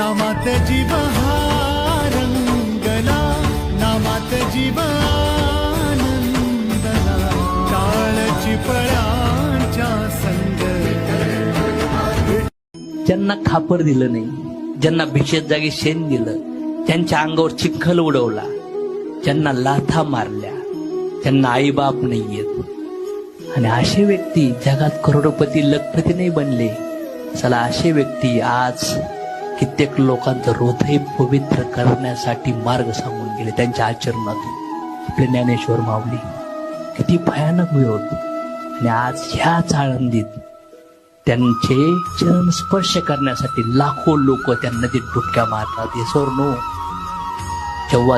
नामात जीव हा रंगला, नामात जीव आनंदला, टाळची फळांच्या संग. ज्यांना खापर दिलं नाही, ज्यांना भिषेत जागी शेण दिलं, ज्यांच्या अंगावर चिखल उडवला, ज्यांना लाथा मारल्या, ज्यांना आईबाप नाहीयेत, आणि असे व्यक्ती जगात करोडपती लखपती नाही बनले. चला असे व्यक्ती आज कित्येक लोकांचं हृदय पवित्र करण्यासाठी मार्ग सांगून गेले त्यांच्या आचरणातून. आपले ज्ञानेश्वर माऊली किती भयानक विरोध, आणि आज ह्याच आळंदीत त्यांचे चरण स्पर्श करण्यासाठी लाखो लोक त्यांना ते डुबक्या मारतात. येसोर नो. जेव्हा